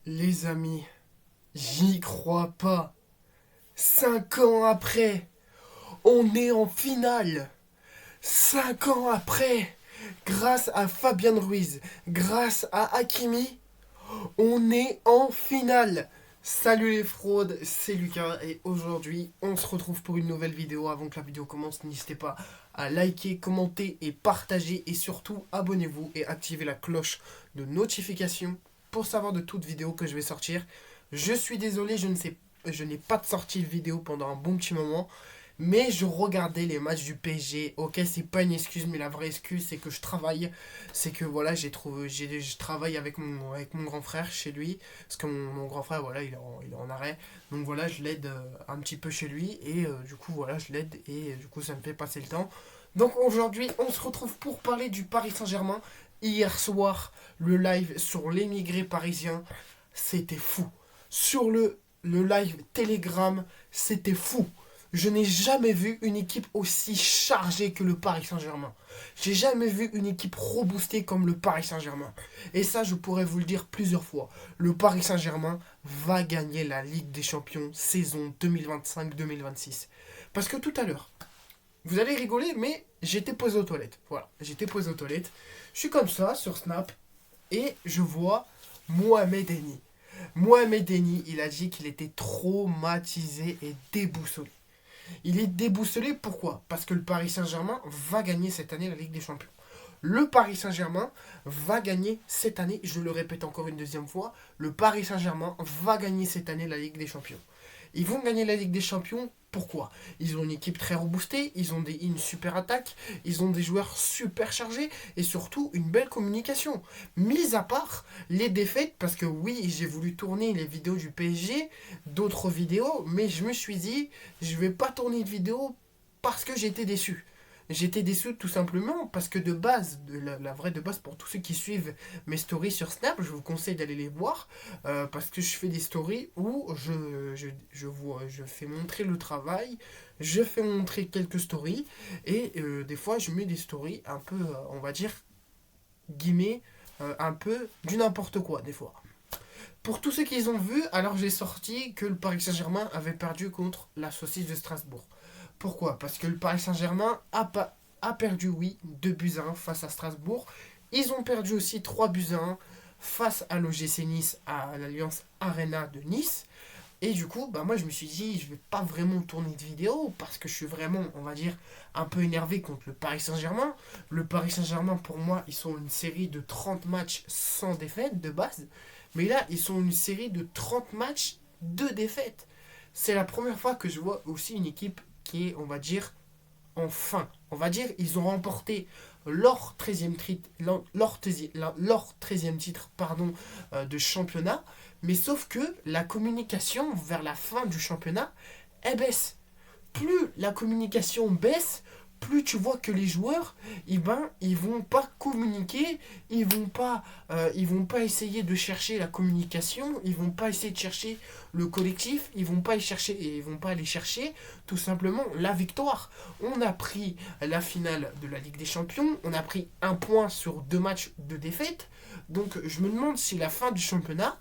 Les amis, j'y crois pas. 5 ans après, on est en finale. 5 ans après, grâce à Fabian Ruiz, grâce à Hakimi, on est en finale. Salut les fraudes, c'est Lucas et aujourd'hui on se retrouve pour une nouvelle vidéo. Avant que la vidéo commence, n'hésitez pas à liker, commenter et partager et surtout abonnez-vous et activez la cloche de notification pour savoir de toute vidéo que je vais sortir. Je suis désolé, je n'ai pas de sortie de vidéo pendant un bon petit moment. Mais je regardais les matchs du PSG. Ok, c'est pas une excuse, mais la vraie excuse, c'est que je travaille. C'est que voilà, je travaille avec mon grand frère chez lui. Parce que mon grand frère, voilà, il est en arrêt. Donc voilà, je l'aide un petit peu chez lui. Et du coup, voilà, je l'aide. Et du coup, ça me fait passer le temps. Donc aujourd'hui, on se retrouve pour parler du Paris Saint-Germain. Hier soir, le live sur l'émigré parisien, c'était fou. Sur le live Telegram, c'était fou. Je n'ai jamais vu une équipe aussi chargée que le Paris Saint-Germain. J'ai jamais vu une équipe reboostée comme le Paris Saint-Germain. Et ça, je pourrais vous le dire plusieurs fois. Le Paris Saint-Germain va gagner la Ligue des Champions saison 2025-2026. Parce que tout à l'heure, vous allez rigoler, mais j'étais posé aux toilettes. Voilà, j'étais posé aux toilettes. Je suis comme ça sur Snap et je vois Mohamed Eni. Mohamed Eni, il a dit qu'il était traumatisé et déboussolé. Il est déboussolé, pourquoi? Parce que le Paris Saint-Germain va gagner cette année la Ligue des Champions. Le Paris Saint-Germain va gagner cette année, je le répète encore une deuxième fois, le Paris Saint-Germain va gagner cette année la Ligue des Champions. Ils vont gagner la Ligue des Champions, pourquoi? Ils ont une équipe très reboostée, ils ont une super attaque, ils ont des joueurs super chargés et surtout une belle communication. Mis à part les défaites, parce que oui, j'ai voulu tourner les vidéos du PSG, d'autres vidéos, mais je me suis dit, je vais pas tourner de vidéo parce que j'étais déçu. J'étais déçu tout simplement parce que de base, la vraie de base pour tous ceux qui suivent mes stories sur Snap, je vous conseille d'aller les voir parce que je fais des stories où je fais montrer le travail, je fais montrer quelques stories et des fois je mets des stories un peu, on va dire, guillemets, un peu du n'importe quoi des fois. Pour tous ceux qui ont vu, alors j'ai sorti que le Paris Saint-Germain avait perdu contre la Saucisse de Strasbourg. Pourquoi? Parce que le Paris Saint-Germain a perdu, oui, 2 buts à 1 face à Strasbourg. Ils ont perdu aussi 3 buts à 1 face à l'OGC Nice, à l'Alliance Arena de Nice. Et du coup, bah moi je me suis dit, je vais pas vraiment tourner de vidéo parce que je suis vraiment, on va dire, un peu énervé contre le Paris Saint-Germain. Le Paris Saint-Germain, pour moi, ils sont une série de 30 matchs sans défaite de base. Mais là, ils sont une série de 30 matchs de défaite. C'est la première fois que je vois aussi une équipe qui est, on va dire, enfin. On va dire, ils ont remporté leur 13e, titre de championnat. Mais sauf que la communication vers la fin du championnat, elle baisse. Plus la communication baisse, plus tu vois que les joueurs, ils vont pas communiquer, ils vont pas essayer de chercher la communication, ils vont pas essayer de chercher le collectif, ils vont pas aller chercher tout simplement la victoire. On a pris la finale de la Ligue des Champions, on a pris un point sur 2 matchs de défaite, donc je me demande si la fin du championnat,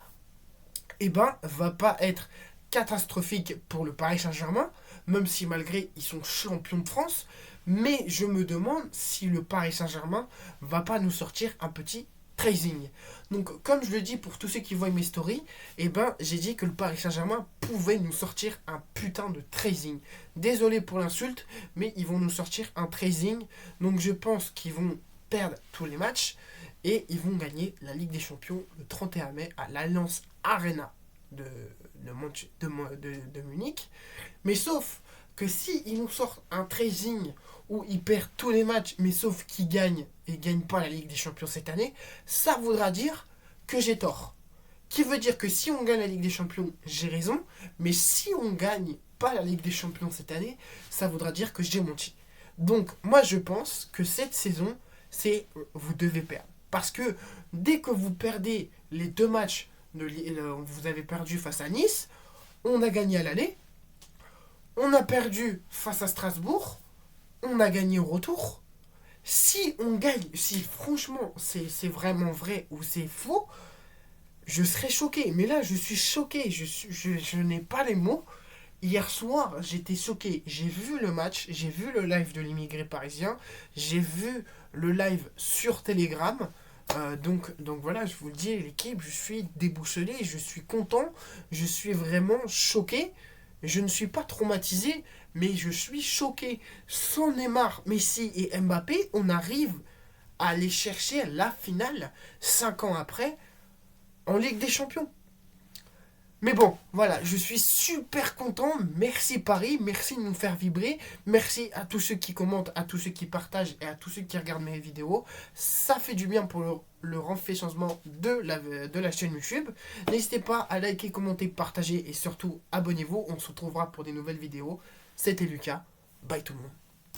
va pas être catastrophique pour le Paris Saint-Germain, même si malgré ils sont champions de France, mais je me demande si le Paris Saint-Germain va pas nous sortir un petit tracing. Donc comme je le dis pour tous ceux qui voient mes stories, j'ai dit que le Paris Saint-Germain pouvait nous sortir un putain de tracing. Désolé pour l'insulte, mais ils vont nous sortir un tracing. Donc je pense qu'ils vont perdre tous les matchs et ils vont gagner la Ligue des Champions le 31 mai à l'Alliance Arena de, de Munich. Mais sauf que si ils nous sortent un tracing où ils perdent tous les matchs, mais sauf qu'ils gagnent et gagnent pas la Ligue des Champions cette année, ça voudra dire que j'ai tort. Qui veut dire que si on gagne la Ligue des Champions, j'ai raison, mais si on gagne pas la Ligue des Champions cette année, ça voudra dire que j'ai menti. Donc moi je pense que cette saison, c'est vous devez perdre. Parce que dès que vous perdez les 2 matchs, vous avez perdu face à Nice, on a gagné à l'aller, on a perdu face à Strasbourg, on a gagné au retour. Si on gagne, si franchement c'est vraiment vrai ou c'est faux, je serais choqué. Mais là, je suis choqué. Je n'ai pas les mots. Hier soir, j'étais choqué. J'ai vu le match, j'ai vu le live de l'immigré parisien, j'ai vu le live sur Telegram. Donc voilà, je vous le dis, l'équipe, je suis déboussolé, je suis content, je suis vraiment choqué. Je ne suis pas traumatisé, mais je suis choqué. Sans Neymar, Messi et Mbappé, on arrive à aller chercher la finale 5 ans après en Ligue des Champions. Mais bon, voilà, je suis super content. Merci Paris, merci de nous faire vibrer. Merci à tous ceux qui commentent, à tous ceux qui partagent et à tous ceux qui regardent mes vidéos. Ça fait du bien pour le renforcement de la chaîne YouTube. N'hésitez pas à liker, commenter, partager et surtout abonnez-vous. On se retrouvera pour des nouvelles vidéos. C'était Lucas. Bye tout le monde.